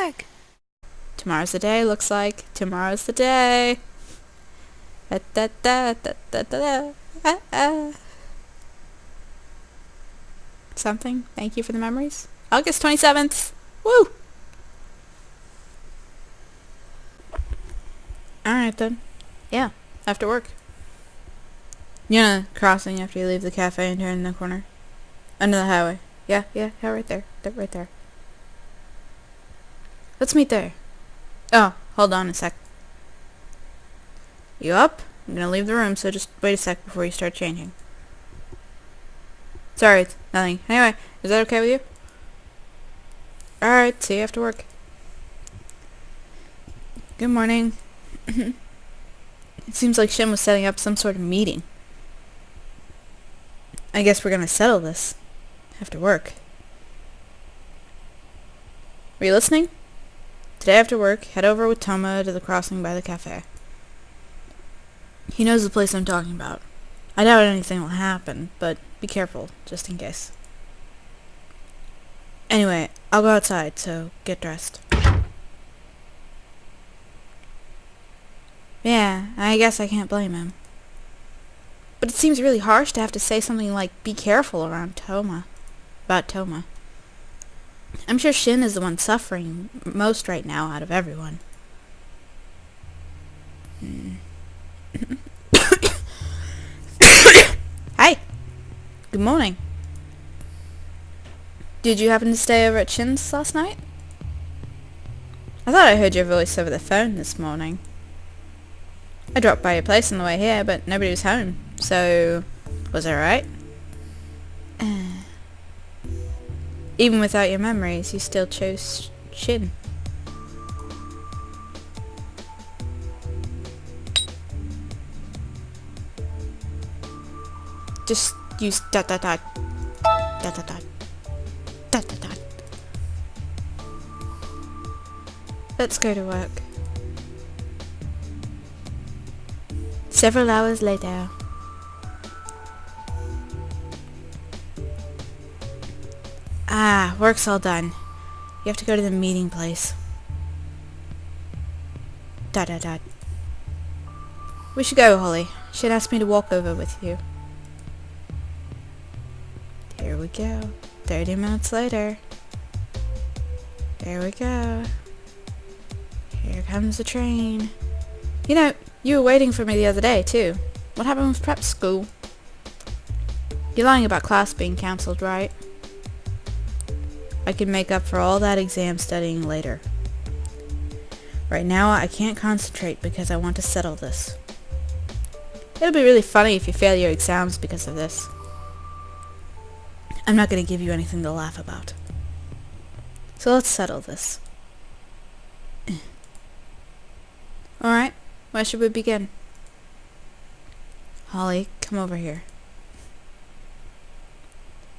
work! Tomorrow's the day, looks like. Tomorrow's the day. Da, da, da, da, da, da, da. Something? Thank you for the memories? August 27th! Woo! Alright then. Yeah, after work. You know, crossing after you leave the cafe and turn the corner. Under the highway. Yeah, right there. Right there. Let's meet there. Oh, hold on a sec. You up? I'm gonna leave the room, so just wait a sec before you start changing. Sorry, it's nothing. Anyway, is that okay with you? Alright, see you after work. Good morning. It seems like Shin was setting up some sort of meeting. I guess we're gonna settle this after work. Are you listening? Today after work, head over with Toma to the crossing by the cafe. He knows the place I'm talking about. I doubt anything will happen, but be careful, just in case. Anyway, I'll go outside, so get dressed. Yeah, I guess I can't blame him. But it seems really harsh to have to say something like, be careful around Toma. About Toma. I'm sure Shin is the one suffering most right now out of everyone. Hi! Good morning. Did you happen to stay over at Shin's last night? I thought I heard your voice over the phone this morning. I dropped by your place on the way here, but nobody was home. So, was I right? Even without your memories, you still chose Shin. Just use ... Let's go to work. Several hours later. Ah, work's all done. You have to go to the meeting place. ... We should go, Holly. Shin asked me to walk over with you. Here we go. 30 minutes later. There we go. Here comes the train. You know, you were waiting for me the other day, too. What happened with prep school? You're lying about class being cancelled, right? I can make up for all that exam studying later. Right now, I can't concentrate because I want to settle this. It'll be really funny if you fail your exams because of this. I'm not going to give you anything to laugh about. So let's settle this. Alright, where should we begin? Holly, come over here.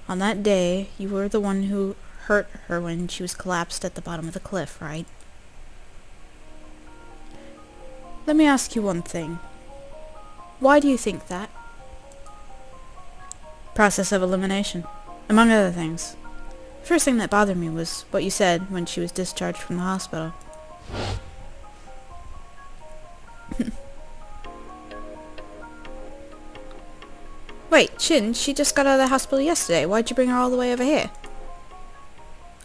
On that day, you were the one who hurt her when she was collapsed at the bottom of the cliff, right? Let me ask you one thing. Why do you think that? Process of elimination, among other things. The first thing that bothered me was what you said when she was discharged from the hospital. Wait, Shin, she just got out of the hospital yesterday. Why'd you bring her all the way over here?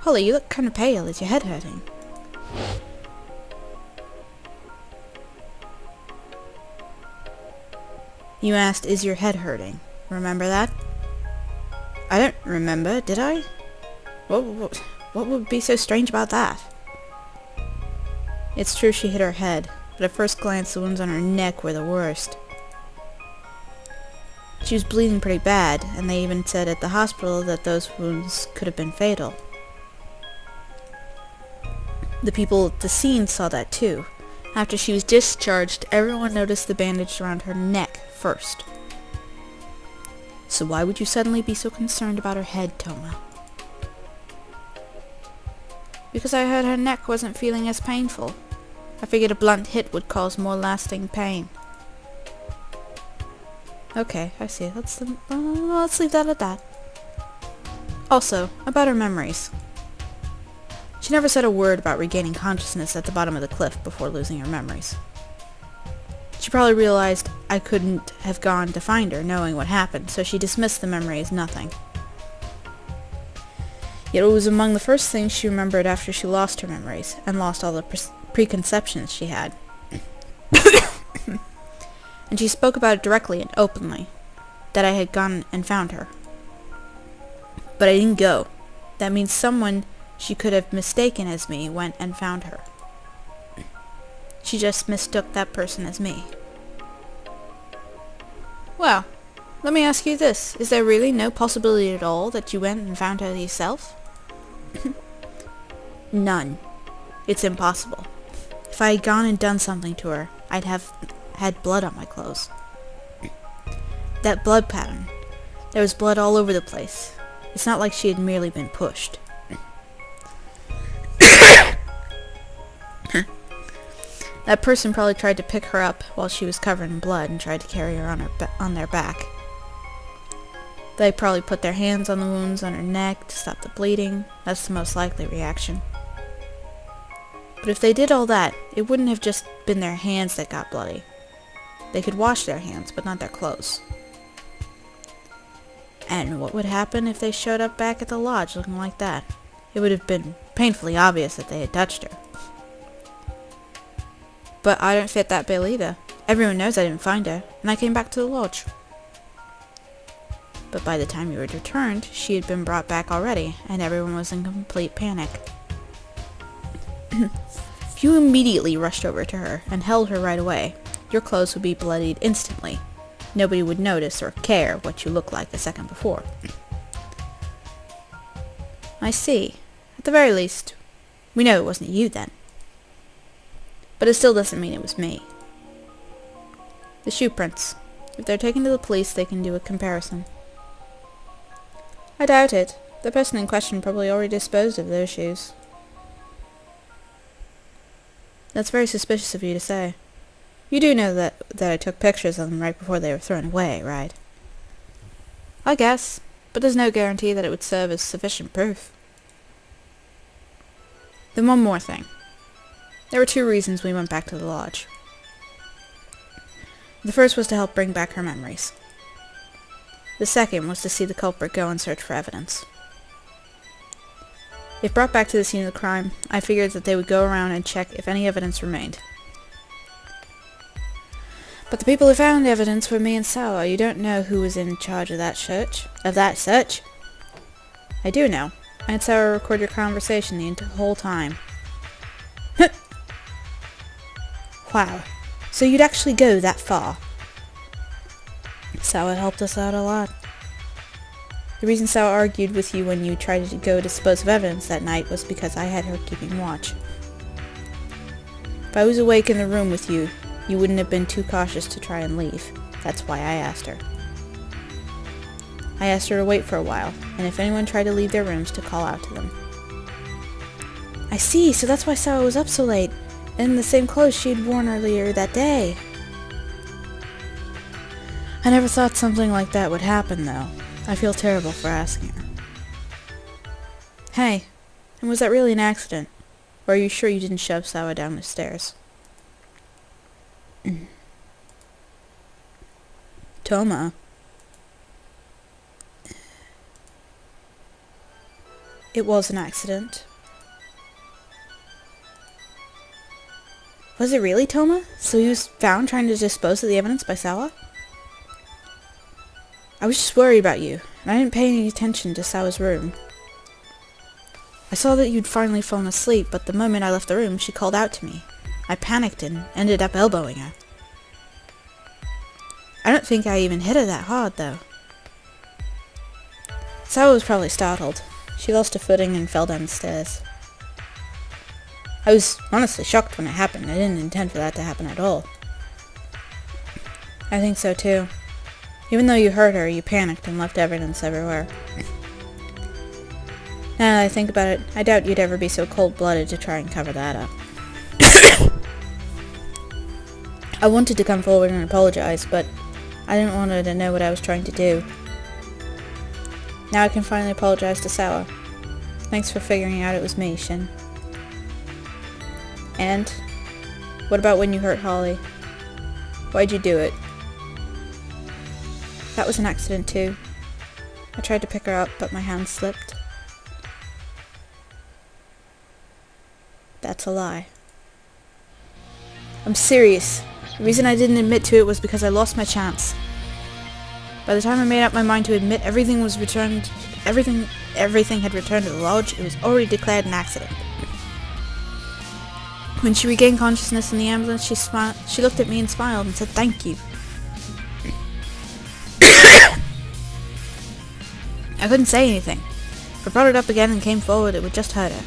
Holly, you look kind of pale. Is your head hurting? You asked, is your head hurting? Remember that? I don't remember, did I? What would be so strange about that? It's true she hit her head, but at first glance the wounds on her neck were the worst. She was bleeding pretty bad, and they even said at the hospital that those wounds could have been fatal. The people at the scene saw that too. After she was discharged, everyone noticed the bandage around her neck first. So why would you suddenly be so concerned about her head, Toma? Because I heard her neck wasn't feeling as painful. I figured a blunt hit would cause more lasting pain. Okay, I see. Let's leave that at that. Also, about her memories. She never said a word about regaining consciousness at the bottom of the cliff before losing her memories. She probably realized I couldn't have gone to find her knowing what happened, so she dismissed the memory as nothing. Yet it was among the first things she remembered after she lost her memories, and lost all the preconceptions she had. And she spoke about it directly and openly, that I had gone and found her. But I didn't go. That means someone she could have mistaken as me went and found her. She just mistook that person as me. Well, let me ask you this. Is there really no possibility at all that you went and found her yourself? None. It's impossible. If I had gone and done something to her, I'd have had blood on my clothes. That blood pattern. There was blood all over the place. It's not like she had merely been pushed. That person probably tried to pick her up while she was covered in blood and tried to carry her on their back. They probably put their hands on the wounds on her neck to stop the bleeding. That's the most likely reaction. But if they did all that, it wouldn't have just been their hands that got bloody. They could wash their hands, but not their clothes. And what would happen if they showed up back at the lodge looking like that? It would have been painfully obvious that they had touched her. But I don't fit that bill either. Everyone knows I didn't find her, and I came back to the lodge. But by the time you had returned, she had been brought back already, and everyone was in complete panic. If you immediately rushed over to her and held her right away, your clothes would be bloodied instantly. Nobody would notice or care what you looked like a second before. I see. At the very least, we know it wasn't you then. But it still doesn't mean it was me. The shoe prints. If they're taken to the police, they can do a comparison. I doubt it. The person in question probably already disposed of those shoes. That's very suspicious of you to say. You do know that I took pictures of them right before they were thrown away, right? I guess, but there's no guarantee that it would serve as sufficient proof. Then one more thing. There were 2 reasons we went back to the lodge. The first was to help bring back her memories. The second was to see the culprit go and search for evidence. If brought back to the scene of the crime, I figured that they would go around and check if any evidence remained. But the people who found evidence were me and Sawa. You don't know who was in charge of that search? I do know. I had Sawa record your conversation the whole time. Wow. So you'd actually go that far? Sawa helped us out a lot. The reason Sawa argued with you when you tried to go dispose of evidence that night was because I had her keeping watch. If I was awake in the room with you, you wouldn't have been too cautious to try and leave. That's why I asked her. I asked her to wait for a while, and if anyone tried to leave their rooms, to call out to them. I see, so that's why Sawa was up so late, and in the same clothes she'd worn earlier that day. I never thought something like that would happen, though. I feel terrible for asking her. Hey, and was that really an accident? Or are you sure you didn't shove Sawa down the stairs? Toma. It was an accident. Was it really, Toma? So he was found trying to dispose of the evidence by Sawa? I was just worried about you, and I didn't pay any attention to Sawa's room. I saw that you'd finally fallen asleep, but the moment I left the room, she called out to me. I panicked and ended up elbowing her. I don't think I even hit her that hard, though. Sawa was probably startled. She lost her footing and fell down the stairs. I was honestly shocked when it happened. I didn't intend for that to happen at all. I think so too. Even though you hurt her, you panicked and left evidence everywhere. Now that I think about it, I doubt you'd ever be so cold-blooded to try and cover that up. I wanted to come forward and apologize, but I didn't want her to know what I was trying to do. Now I can finally apologize to Sawa. Thanks for figuring out it was me, Shin. And? What about when you hurt Holly? Why'd you do it? That was an accident too. I tried to pick her up, but my hand slipped. That's a lie. I'm serious. The reason I didn't admit to it was because I lost my chance. By the time I made up my mind to admit everything had returned to the lodge, it was already declared an accident. When she regained consciousness in the ambulance, she looked at me and smiled and said thank you. I couldn't say anything. If I brought it up again and came forward, it would just hurt her.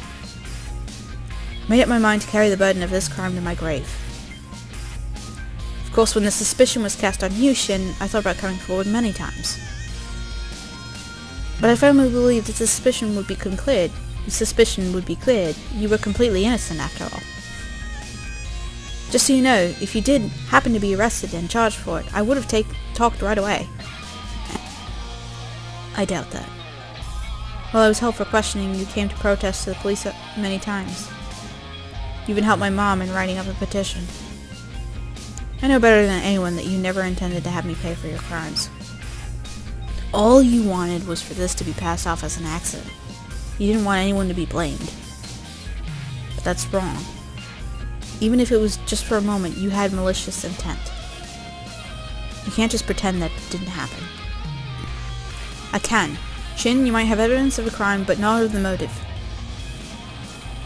I made up my mind to carry the burden of this crime to my grave. Of course, when the suspicion was cast on you, Shin, I thought about coming forward many times. But I firmly believed that the suspicion would be cleared. You were completely innocent after all. Just so you know, if you did happen to be arrested and charged for it, I would have talked right away. I doubt that. While I was held for questioning, you came to protest to the police many times. You even helped my mom in writing up a petition. I know better than anyone that you never intended to have me pay for your crimes. All you wanted was for this to be passed off as an accident. You didn't want anyone to be blamed. But that's wrong. Even if it was just for a moment, you had malicious intent. You can't just pretend that it didn't happen. I can. Shin, you might have evidence of a crime, but not of the motive.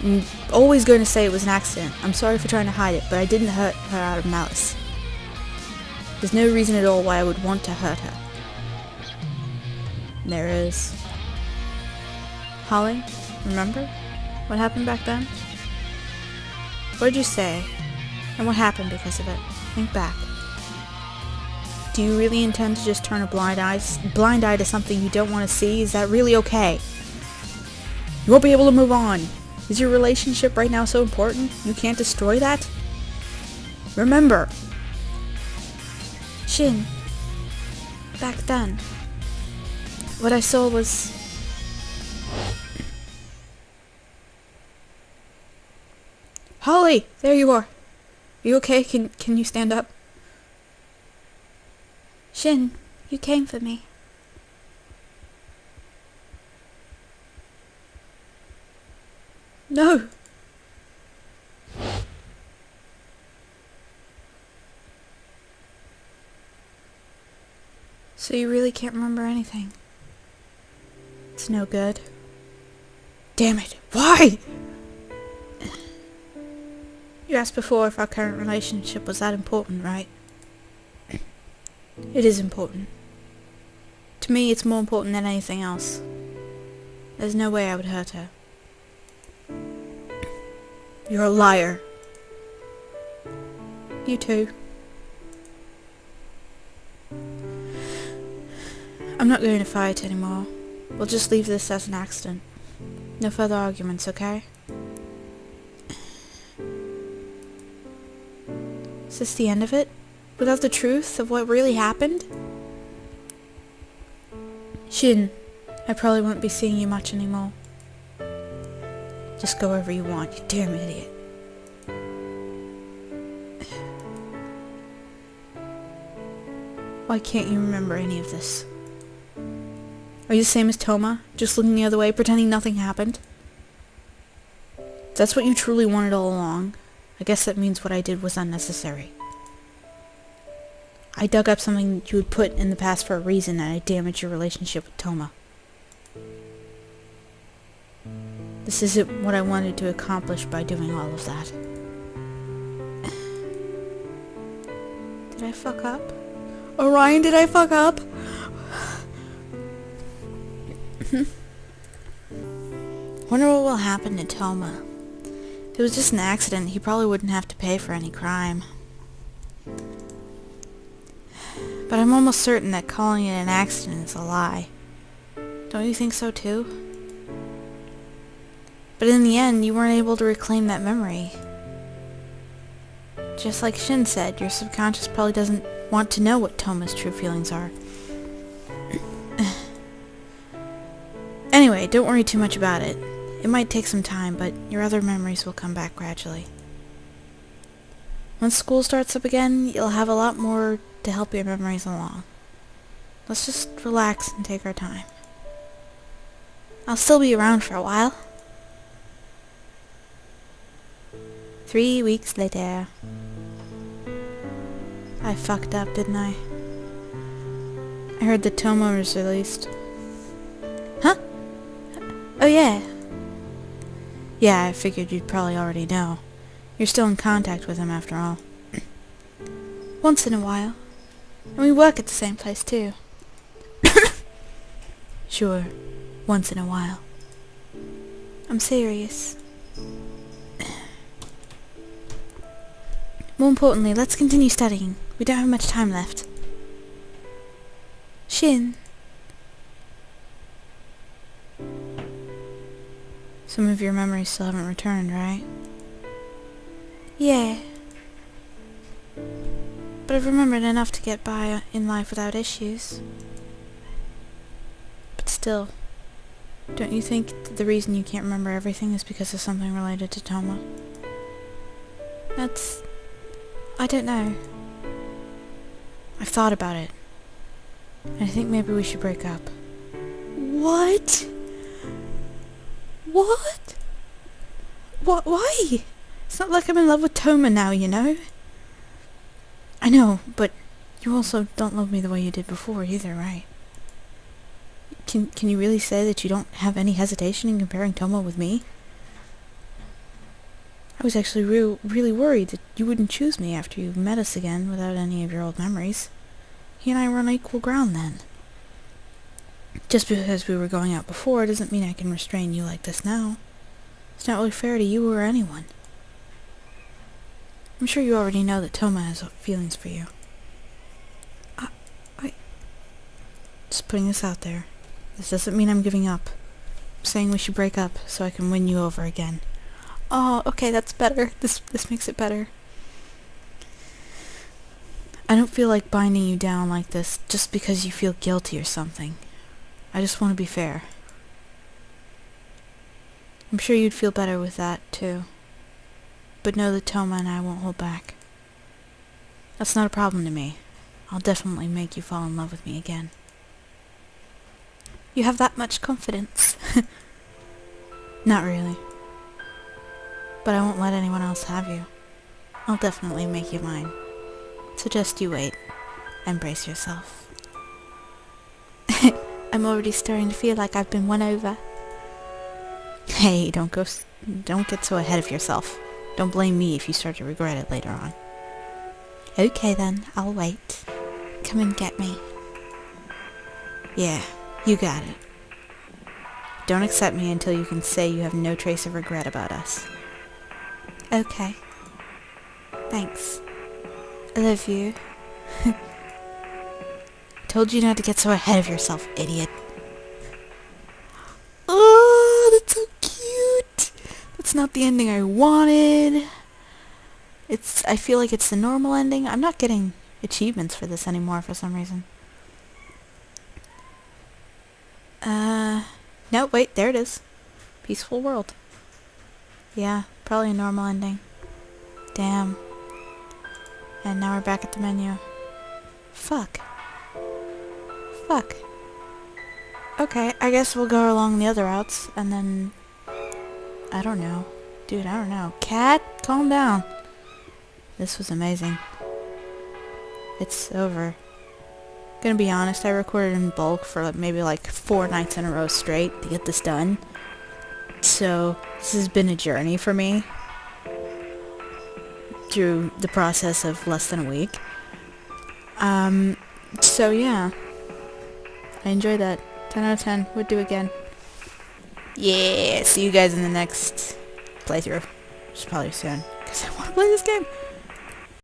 I'm always going to say it was an accident. I'm sorry for trying to hide it, but I didn't hurt her out of malice. There's no reason at all why I would want to hurt her. There is. Holly, remember what happened back then? What did you say? And what happened because of it? Think back. Do you really intend to just turn a blind eye to something you don't want to see? Is that really okay? You won't be able to move on. Is your relationship right now so important? You can't destroy that? Remember. Shin. Back then. What I saw was... Holly! There you are. Are you okay? Can you stand up? Shin, you came for me. No! So you really can't remember anything? It's no good. Damn it! Why? You asked before if our current relationship was that important, right? It is important. To me, it's more important than anything else. There's no way I would hurt her. You're a liar. You too. I'm not going to fight anymore. We'll just leave this as an accident. No further arguments, okay? Is this the end of it? Without the truth of what really happened? Shin, I probably won't be seeing you much anymore. Just go wherever you want, you damn idiot. Why can't you remember any of this? Are you the same as Toma? Just looking the other way, pretending nothing happened? If that's what you truly wanted all along, I guess that means what I did was unnecessary. I dug up something you had put in the past for a reason, and I damaged your relationship with Toma. This isn't what I wanted to accomplish by doing all of that. Did I fuck up? Orion, did I fuck up? Wonder what will happen to Toma. If it was just an accident, he probably wouldn't have to pay for any crime. But I'm almost certain that calling it an accident is a lie. Don't you think so too? But in the end, you weren't able to reclaim that memory. Just like Shin said, your subconscious probably doesn't want to know what Toma's true feelings are. Anyway, don't worry too much about it. It might take some time, but your other memories will come back gradually. Once school starts up again, you'll have a lot more to help your memories along. Let's just relax and take our time. I'll still be around for a while. 3 weeks later. I fucked up, didn't I? I heard that Tomo was released. Huh? Oh yeah. Yeah, I figured you'd probably already know. You're still in contact with him after all. Once in a while. And we work at the same place too. Sure, once in a while. I'm serious. More importantly, let's continue studying. We don't have much time left. Shin. Some of your memories still haven't returned, right? Yeah. But I've remembered enough to get by in life without issues. But still, don't you think that the reason you can't remember everything is because of something related to Tomo? I don't know. I've thought about it. And I think maybe we should break up. What? What? Why? It's not like I'm in love with Toma now, you know? I know, but you also don't love me the way you did before either, right? Can you really say that you don't have any hesitation in comparing Toma with me? I was actually really worried that you wouldn't choose me after you met us again without any of your old memories. He and I were on equal ground then. Just because we were going out before doesn't mean I can restrain you like this now. It's not really fair to you or anyone. I'm sure you already know that Toma has feelings for you. I... Just putting this out there. This doesn't mean I'm giving up. I'm saying we should break up so I can win you over again. Oh, okay, that's better. This makes it better. I don't feel like binding you down like this just because you feel guilty or something. I just want to be fair. I'm sure you'd feel better with that, too. But know that Toma and I won't hold back. That's not a problem to me. I'll definitely make you fall in love with me again. You have that much confidence? Not really. But I won't let anyone else have you. I'll definitely make you mine. So just you wait and brace yourself. I'm already starting to feel like I've been won over. Hey, don't get so ahead of yourself. Don't blame me if you start to regret it later on. Okay then, I'll wait. Come and get me. Yeah, you got it. Don't accept me until you can say you have no trace of regret about us. Okay. Thanks. I love you. Told you not to get so ahead of yourself, idiot. Oh, that's so cute. That's not the ending I wanted. I feel like it's the normal ending. I'm not getting achievements for this anymore for some reason. No, wait, there it is. Peaceful world. Yeah, probably a normal ending. Damn. And now we're back at the menu. Fuck. Okay, I guess we'll go along the other routes, and then... I don't know. Dude, I don't know. Cat, calm down. This was amazing. It's over. Gonna be honest, I recorded in bulk for maybe like 4 nights in a row straight to get this done. So, this has been a journey for me. Through the process of less than a week. So yeah. I enjoyed that. 10 out of 10. Would do again. Yeah, see you guys in the next playthrough. Which is probably soon. Because I want to play this game.